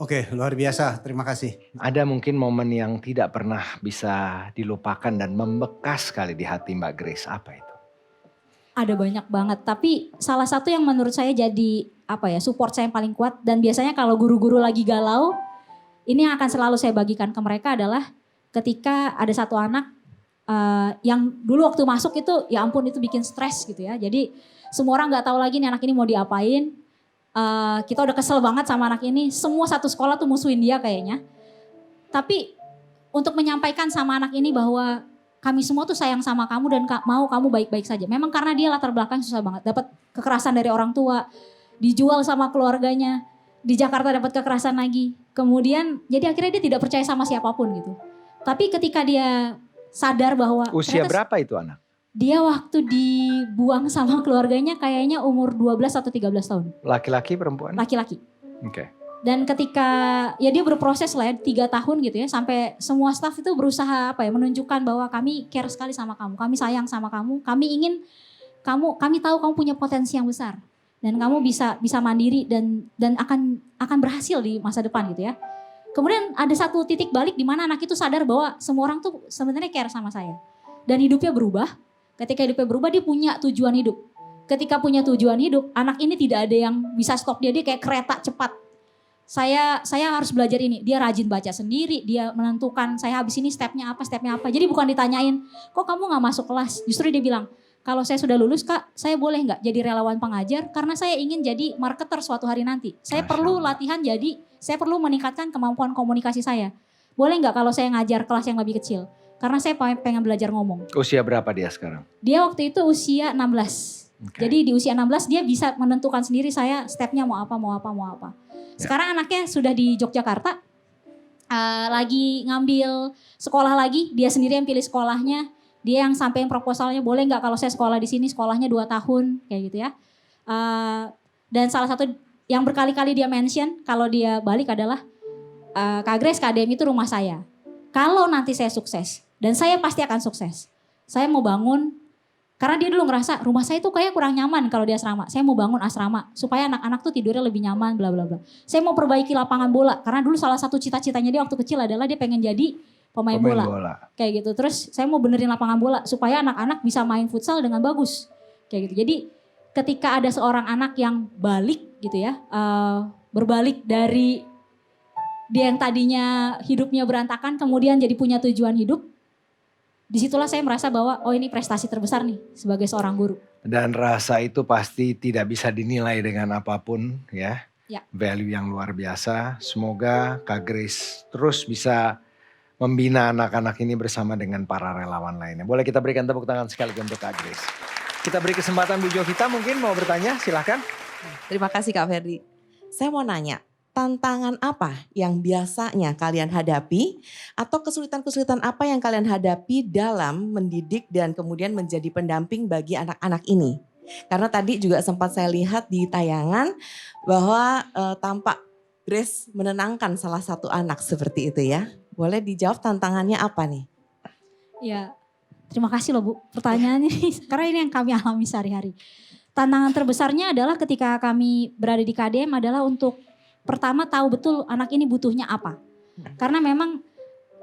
Oke, luar biasa. Terima kasih. Ada mungkin momen yang tidak pernah bisa dilupakan dan membekas sekali di hati Mbak Grace. Apa itu? Ada banyak banget, tapi salah satu yang menurut saya jadi support saya yang paling kuat, dan biasanya kalau guru-guru lagi galau, ini yang akan selalu saya bagikan ke mereka adalah ketika ada satu anak yang dulu waktu masuk itu ya ampun itu bikin stres gitu ya. Jadi semua orang nggak tahu lagi nih anak ini mau diapain. Kita udah kesel banget sama anak ini, semua satu sekolah tuh musuhin dia kayaknya. Tapi untuk menyampaikan sama anak ini bahwa kami semua tuh sayang sama kamu dan mau kamu baik-baik saja. Memang karena dia latar belakang susah banget. Dapat kekerasan dari orang tua. dijual sama keluarganya, di Jakarta dapat kekerasan lagi. Kemudian jadi akhirnya dia tidak percaya sama siapapun gitu. Tapi ketika dia sadar bahwa Usia ternyata berapa itu anak? dia waktu dibuang sama keluarganya kayaknya umur 12 atau 13 tahun. Laki-laki, perempuan? Laki-laki. Oke. Dan ketika ya dia berproses lah ya 3 tahun gitu ya, sampai semua staf itu berusaha menunjukkan bahwa kami care sekali sama kamu, kami sayang sama kamu, kami ingin kami tahu kamu punya potensi yang besar dan kamu bisa mandiri dan akan berhasil di masa depan gitu ya. Kemudian ada satu titik balik di mana anak itu sadar bahwa semua orang tuh sebenarnya care sama saya dan hidupnya berubah. Ketika hidupnya berubah dia punya tujuan hidup. Ketika punya tujuan hidup, anak ini tidak ada yang bisa stop dia kayak kereta cepat. Saya harus belajar ini. Dia rajin baca sendiri, dia menentukan saya habis ini stepnya apa. Jadi bukan ditanyain, kok kamu gak masuk kelas? Justru dia bilang, kalau saya sudah lulus Kak, saya boleh gak jadi relawan pengajar? Karena saya ingin jadi marketer suatu hari nanti. Saya perlu latihan saya perlu meningkatkan kemampuan komunikasi saya. Boleh gak kalau saya ngajar kelas yang lebih kecil? Karena saya pengen belajar ngomong. Usia berapa dia sekarang? Dia waktu itu usia 16. Okay. Jadi di usia 16 dia bisa menentukan sendiri saya stepnya mau apa. Sekarang anaknya sudah di Yogyakarta, lagi ngambil sekolah lagi, dia sendiri yang pilih sekolahnya, dia yang sampein proposalnya boleh nggak kalau saya sekolah di sini, sekolahnya 2 tahun kayak gitu ya. Dan salah satu yang berkali-kali dia mention kalau dia balik adalah Kak Grace, KDM itu rumah saya. Kalau nanti saya sukses dan saya pasti akan sukses, saya mau bangun. Karena dia dulu ngerasa rumah saya tuh kayak kurang nyaman kalau di asrama. Saya mau bangun asrama supaya anak-anak tuh tidurnya lebih nyaman bla bla bla. Saya mau perbaiki lapangan bola karena dulu salah satu cita-citanya dia waktu kecil adalah dia pengen jadi pemain bola. Kayak gitu. Terus saya mau benerin lapangan bola supaya anak-anak bisa main futsal dengan bagus. Kayak gitu. Jadi ketika ada seorang anak yang balik gitu ya, berbalik dari dia yang tadinya hidupnya berantakan kemudian jadi punya tujuan hidup. Disitulah saya merasa bahwa ini prestasi terbesar nih sebagai seorang guru. Dan rasa itu pasti tidak bisa dinilai dengan apapun ya. Ya. Value yang luar biasa. Semoga Kak Grace terus bisa membina anak-anak ini bersama dengan para relawan lainnya. Boleh kita berikan tepuk tangan sekali untuk Kak Grace. Kita beri kesempatan Bu Jovita mungkin mau bertanya, silahkan. Terima kasih Kak Ferdi. Saya mau nanya, tantangan apa yang biasanya kalian hadapi atau kesulitan-kesulitan apa yang kalian hadapi dalam mendidik dan kemudian menjadi pendamping bagi anak-anak ini? Karena tadi juga sempat saya lihat di tayangan bahwa tampak Grace menenangkan salah satu anak seperti itu ya. Boleh dijawab tantangannya apa nih? Ya, terima kasih loh Bu pertanyaannya karena ini yang kami alami sehari-hari. Tantangan terbesarnya adalah ketika kami berada di KDM adalah untuk pertama tahu betul anak ini butuhnya apa. Karena memang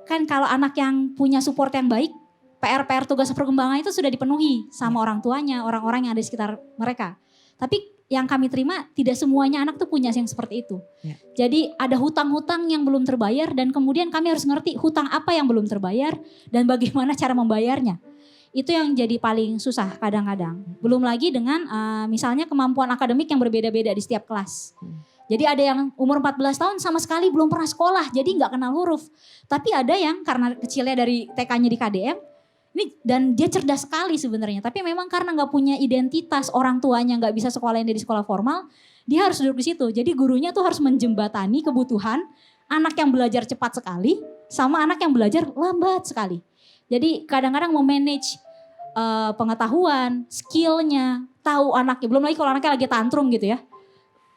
kan kalau anak yang punya support yang baik, PR tugas perkembangan itu sudah dipenuhi sama orang tuanya, orang-orang yang ada di sekitar mereka. Tapi yang kami terima tidak semuanya anak tuh punya yang seperti itu. Ya. Jadi ada hutang-hutang yang belum terbayar dan kemudian kami harus ngerti hutang apa yang belum terbayar dan bagaimana cara membayarnya. Itu yang jadi paling susah kadang-kadang. Belum lagi dengan misalnya kemampuan akademik yang berbeda-beda di setiap kelas. Jadi ada yang umur 14 tahun sama sekali belum pernah sekolah, jadi nggak kenal huruf. Tapi ada yang karena kecilnya dari TK-nya di KDM, ini dan dia cerdas sekali sebenarnya. Tapi memang karena nggak punya identitas, orang tuanya nggak bisa sekolahin dia di sekolah formal, dia harus duduk di situ. Jadi gurunya tuh harus menjembatani kebutuhan anak yang belajar cepat sekali sama anak yang belajar lambat sekali. Jadi kadang-kadang memanage pengetahuan, skillnya, tahu anaknya. Belum lagi kalau anaknya lagi tantrum gitu ya.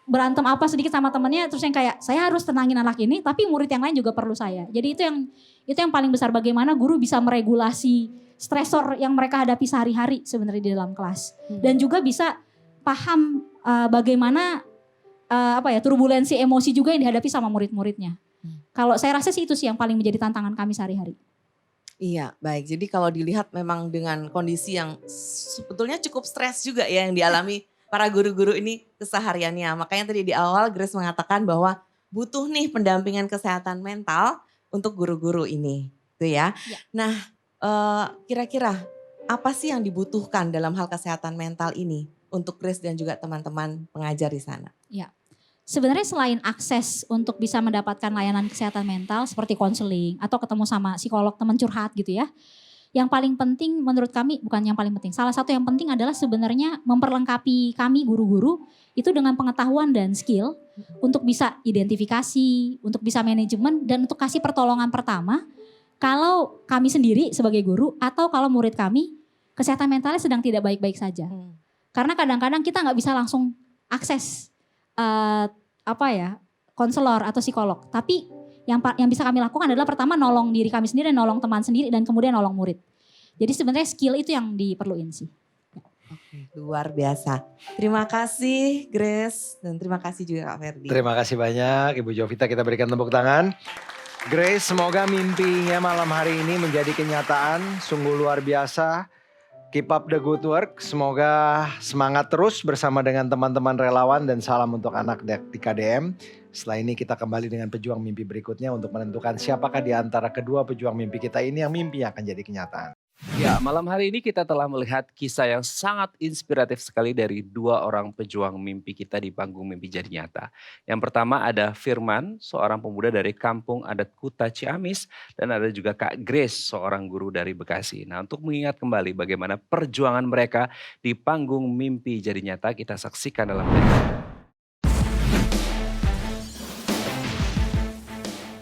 Berantem apa sedikit sama temannya terus yang kayak saya harus tenangin anak ini tapi murid yang lain juga perlu saya. Jadi itu yang paling besar bagaimana guru bisa meregulasi stresor yang mereka hadapi sehari-hari sebenarnya di dalam kelas. Dan juga bisa paham bagaimana turbulensi emosi juga yang dihadapi sama murid-muridnya. Kalau saya rasa sih itu sih yang paling menjadi tantangan kami sehari-hari. Iya, baik. Jadi kalau dilihat memang dengan kondisi yang sebetulnya cukup stres juga ya yang dialami para guru-guru ini kesehariannya. Makanya tadi di awal Grace mengatakan bahwa butuh nih pendampingan kesehatan mental untuk guru-guru ini. Gitu ya. Nah kira-kira apa sih yang dibutuhkan dalam hal kesehatan mental ini untuk Grace dan juga teman-teman pengajar di sana? Ya, sebenarnya selain akses untuk bisa mendapatkan layanan kesehatan mental seperti konseling atau ketemu sama psikolog teman curhat gitu ya. Yang paling penting menurut kami, bukan yang paling penting, salah satu yang penting adalah sebenarnya memperlengkapi kami guru-guru itu dengan pengetahuan dan skill untuk bisa identifikasi, untuk bisa manajemen, dan untuk kasih pertolongan pertama kalau kami sendiri sebagai guru atau kalau murid kami kesehatan mentalnya sedang tidak baik-baik saja. Karena kadang-kadang kita nggak bisa langsung akses konselor atau psikolog. Tapi yang bisa kami lakukan adalah pertama nolong diri kami sendiri, nolong teman sendiri, dan kemudian nolong murid. Jadi sebenarnya skill itu yang diperluin sih. Oke, luar biasa. Terima kasih Grace dan terima kasih juga Kak Ferdi. Terima kasih banyak Ibu Jovita, kita berikan tepuk tangan. Grace, semoga mimpinya malam hari ini menjadi kenyataan, sungguh luar biasa. Keep up the good work, semoga semangat terus bersama dengan teman-teman relawan dan salam untuk anak di KDM. Setelah ini kita kembali dengan pejuang mimpi berikutnya untuk menentukan siapakah di antara kedua pejuang mimpi kita ini yang mimpinya akan jadi kenyataan. Ya, malam hari ini kita telah melihat kisah yang sangat inspiratif sekali dari dua orang pejuang mimpi kita di panggung Mimpi Jadi Nyata. Yang pertama ada Firman, seorang pemuda dari kampung adat Kuta Ciamis, dan ada juga Kak Grace, seorang guru dari Bekasi. Nah, untuk mengingat kembali bagaimana perjuangan mereka di panggung Mimpi Jadi Nyata, kita saksikan dalam video.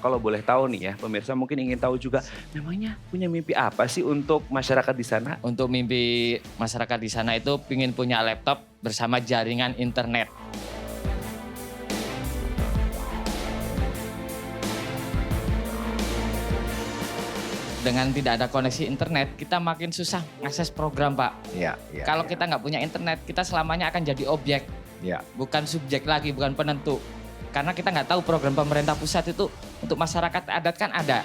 Kalau boleh tahu nih ya, pemirsa mungkin ingin tahu juga, memangnya punya mimpi apa sih untuk masyarakat di sana? Untuk mimpi masyarakat di sana itu pingin punya laptop bersama jaringan internet. Dengan tidak ada koneksi internet, kita makin susah akses program, Pak. Kalau kita nggak punya internet, kita selamanya akan jadi objek. Bukan subjek lagi, bukan penentu. Karena kita nggak tahu program pemerintah pusat itu untuk masyarakat adat kan ada.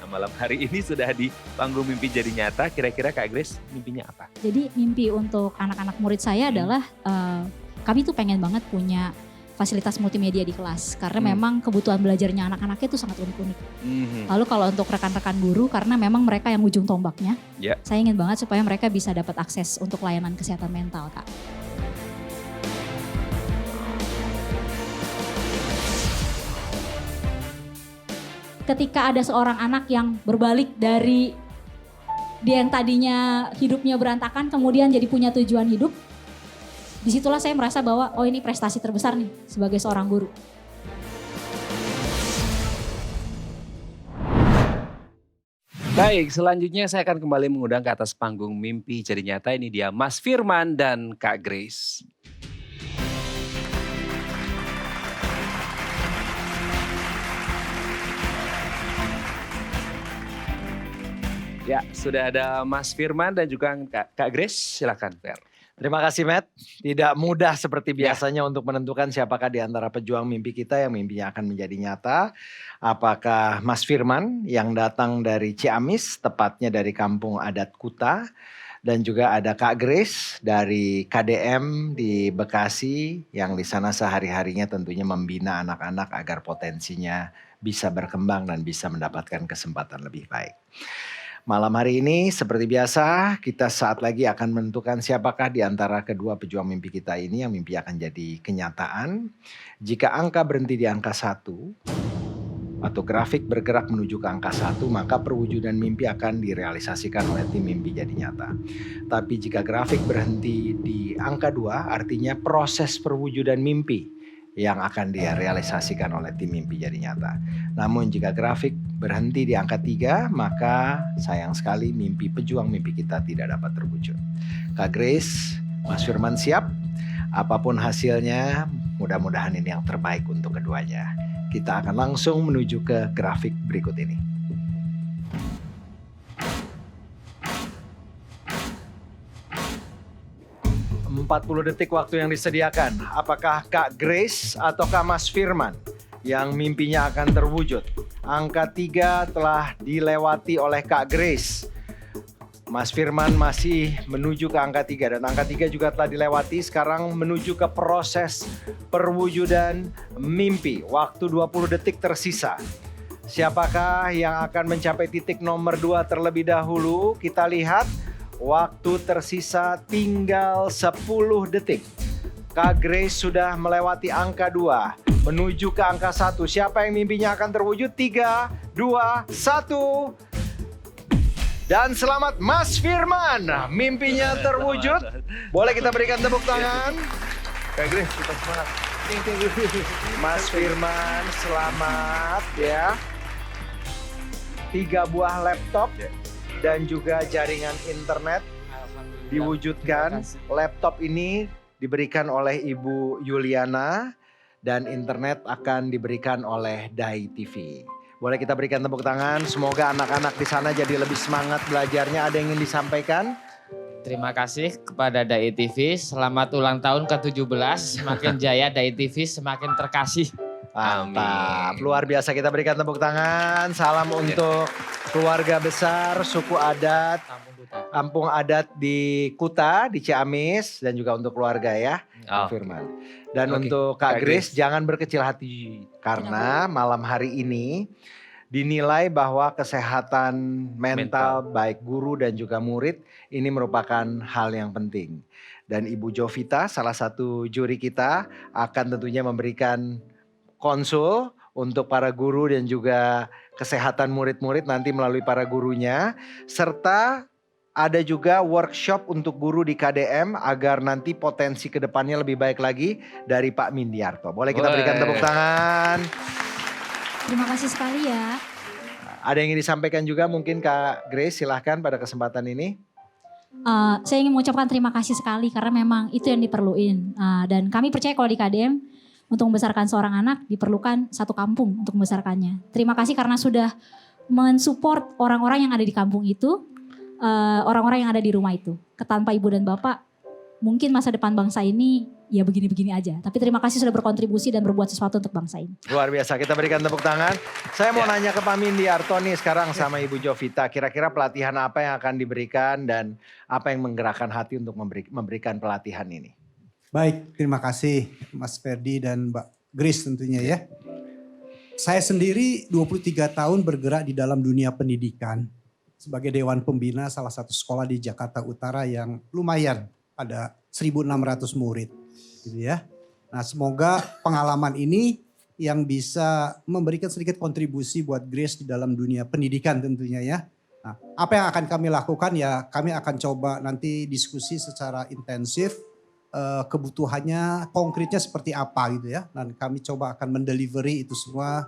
Nah, malam hari ini sudah di panggung Mimpi Jadi Nyata, kira-kira Kak Grace mimpinya apa? Jadi mimpi untuk anak-anak murid saya adalah kami tuh pengen banget punya fasilitas multimedia di kelas. Karena memang kebutuhan belajarnya anak-anaknya itu sangat unik-unik. Lalu kalau untuk rekan-rekan guru, karena memang mereka yang ujung tombaknya, saya ingin banget supaya mereka bisa dapat akses untuk layanan kesehatan mental, Kak. Ketika ada seorang anak yang berbalik dari dia yang tadinya hidupnya berantakan, kemudian jadi punya tujuan hidup, disitulah saya merasa bahwa oh ini prestasi terbesar nih sebagai seorang guru. Baik, selanjutnya saya akan kembali mengundang ke atas panggung Mimpi Jadi Nyata. Ini dia Mas Firman dan Kak Grace. Ya, sudah ada Mas Firman dan juga Kak Grace. Silakan, Fer. Terima kasih Matt, tidak mudah seperti biasanya untuk menentukan siapakah di antara pejuang mimpi kita yang mimpinya akan menjadi nyata. Apakah Mas Firman yang datang dari Ciamis, tepatnya dari kampung adat Kuta. Dan juga ada Kak Grace dari KDM di Bekasi yang di sana sehari-harinya tentunya membina anak-anak agar potensinya bisa berkembang dan bisa mendapatkan kesempatan lebih baik. Malam hari ini seperti biasa kita saat lagi akan menentukan siapakah di antara kedua pejuang mimpi kita ini yang mimpi akan jadi kenyataan. Jika angka berhenti di angka 1 atau grafik bergerak menuju ke angka 1, maka perwujudan mimpi akan direalisasikan oleh tim Mimpi Jadi Nyata. Tapi jika grafik berhenti di angka 2, artinya proses perwujudan mimpi yang akan direalisasikan oleh tim Mimpi Jadi Nyata. Namun jika grafik berhenti di angka 3, maka sayang sekali mimpi pejuang mimpi kita tidak dapat terwujud. Kak Grace, Mas Firman siap? Apapun hasilnya, mudah-mudahan ini yang terbaik untuk keduanya. Kita akan langsung menuju ke grafik berikut ini. 40 detik waktu yang disediakan. Apakah Kak Grace ataukah Mas Firman yang mimpinya akan terwujud? Angka 3 telah dilewati oleh Kak Grace. Mas Firman masih menuju ke angka 3 dan angka 3 juga telah dilewati. Sekarang menuju ke proses perwujudan mimpi. Waktu 20 detik tersisa. Siapakah yang akan mencapai titik nomor 2 terlebih dahulu? Kita lihat. Waktu tersisa tinggal 10 detik. Kak Grace sudah melewati angka 2. menuju ke angka 1. Siapa yang mimpinya akan terwujud? 3, 2, 1. Dan selamat Mas Firman, mimpinya terwujud. Boleh kita berikan tepuk tangan. Kak Grace, kita semangat. Mas Firman, selamat ya. 3 buah laptop dan juga jaringan internet diwujudkan. Laptop ini diberikan oleh Ibu Yuliana dan internet akan diberikan oleh Dai TV. Boleh kita berikan tepuk tangan. Semoga anak-anak di sana jadi lebih semangat belajarnya. Ada yang ingin disampaikan? Terima kasih kepada Dai TV. Selamat ulang tahun ke-17. Semakin jaya Dai TV, semakin terkasih. Mantap, luar biasa, kita berikan tepuk tangan. Salam untuk keluarga besar, suku adat, kampung adat di Kuta, di Ciamis, dan juga untuk keluarga ya, Firman. Dan untuk Kak Grace, jangan berkecil hati karena malam hari ini dinilai bahwa kesehatan mental baik guru dan juga murid ini merupakan hal yang penting. Dan Ibu Jovita, salah satu juri kita, akan tentunya memberikan konsul untuk para guru dan juga kesehatan murid-murid nanti melalui para gurunya. Serta ada juga workshop untuk guru di KDM agar nanti potensi kedepannya lebih baik lagi dari Pak Mindiarto. Boleh kita berikan tepuk tangan. Terima kasih sekali ya. Ada yang ingin disampaikan juga mungkin Kak Grace, silahkan pada kesempatan ini. Saya ingin mengucapkan terima kasih sekali karena memang itu yang diperluin. Dan kami percaya kalau di KDM untuk membesarkan seorang anak diperlukan satu kampung untuk membesarkannya. Terima kasih karena sudah mensupport orang-orang yang ada di kampung itu, orang-orang yang ada di rumah itu. Tanpa ibu dan bapak, mungkin masa depan bangsa ini ya begini-begini aja. Tapi terima kasih sudah berkontribusi dan berbuat sesuatu untuk bangsa ini. Luar biasa, kita berikan tepuk tangan. Saya mau nanya ke Pak Mindiarto nih sekarang sama Ibu Jovita. Kira-kira pelatihan apa yang akan diberikan dan apa yang menggerakkan hati untuk memberikan pelatihan ini? Baik, terima kasih Mas Ferdi dan Mbak Grace tentunya ya. Saya sendiri 23 tahun bergerak di dalam dunia pendidikan. Sebagai Dewan Pembina salah satu sekolah di Jakarta Utara yang lumayan, ada 1.600 murid gitu ya. Nah semoga pengalaman ini yang bisa memberikan sedikit kontribusi buat Grace di dalam dunia pendidikan tentunya ya. Nah, apa yang akan kami lakukan ya, kami akan coba nanti diskusi secara intensif. Kebutuhannya konkretnya seperti apa gitu ya. Dan kami coba akan mendelivery itu semua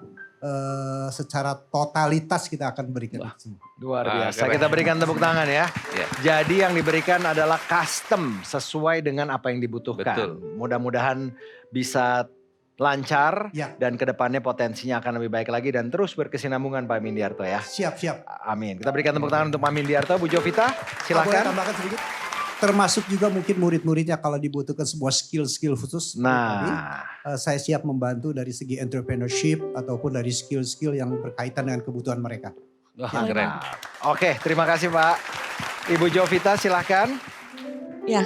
secara totalitas kita akan berikan. Luar biasa, kita berikan tepuk tangan ya. Jadi yang diberikan adalah custom sesuai dengan apa yang dibutuhkan. Mudah-mudahan bisa lancar dan kedepannya potensinya akan lebih baik lagi dan terus berkesinambungan Pak Mindiarto ya. Siap. Amin. Kita berikan tepuk tangan untuk Pak Mindiarto. Bu Jovita silakan. Boleh tambahkan sedikit? Termasuk juga mungkin murid-muridnya kalau dibutuhkan sebuah skill-skill khusus. Nah, saya siap membantu dari segi entrepreneurship ataupun dari skill-skill yang berkaitan dengan kebutuhan mereka. Keren. Oke, terima kasih Pak. Ibu Jovita silahkan. Ya,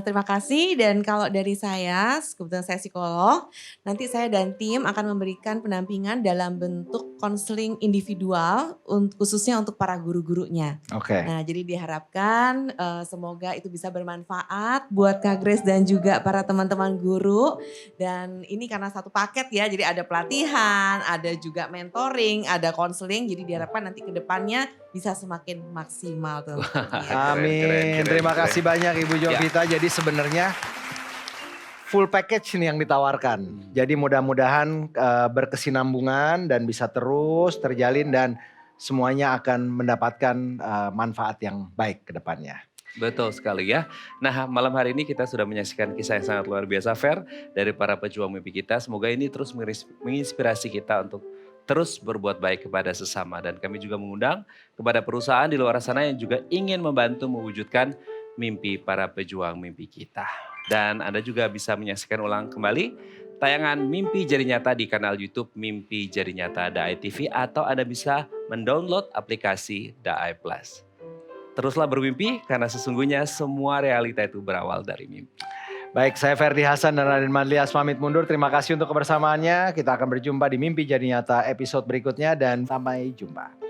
terima kasih. Dan kalau dari saya, kebetulan saya psikolog, nanti saya dan tim akan memberikan pendampingan dalam bentuk konseling individual, khususnya untuk para guru-gurunya. Oke. Nah, jadi diharapkan semoga itu bisa bermanfaat buat Kak Grace dan juga para teman-teman guru. Dan ini karena satu paket ya, jadi ada pelatihan, ada juga mentoring, ada konseling. Jadi diharapkan nanti ke depannya bisa semakin maksimal tuh. Amin. Terima kasih banyak Ibu Jovita. Jadi sebenarnya full package ini yang ditawarkan. Jadi mudah-mudahan berkesinambungan dan bisa terus terjalin dan semuanya akan mendapatkan manfaat yang baik ke depannya. Betul sekali ya. Nah malam hari ini kita sudah menyaksikan kisah yang sangat luar biasa Fer dari para pejuang mimpi kita. Semoga ini terus menginspirasi kita untuk terus berbuat baik kepada sesama. Dan kami juga mengundang kepada perusahaan di luar sana yang juga ingin membantu mewujudkan mimpi para pejuang mimpi kita. Dan Anda juga bisa menyaksikan ulang kembali tayangan Mimpi Jadi Nyata di kanal YouTube Mimpi Jadi Nyata Dai TV atau Anda bisa mendownload aplikasi Dai Plus. Teruslah bermimpi karena sesungguhnya semua realita itu berawal dari mimpi. Baik, saya Ferdi Hasan dan Raden Madlias pamit mundur. Terima kasih untuk kebersamaannya. Kita akan berjumpa di Mimpi Jadi Nyata episode berikutnya dan sampai jumpa.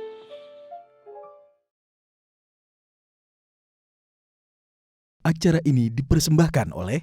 Acara ini dipersembahkan oleh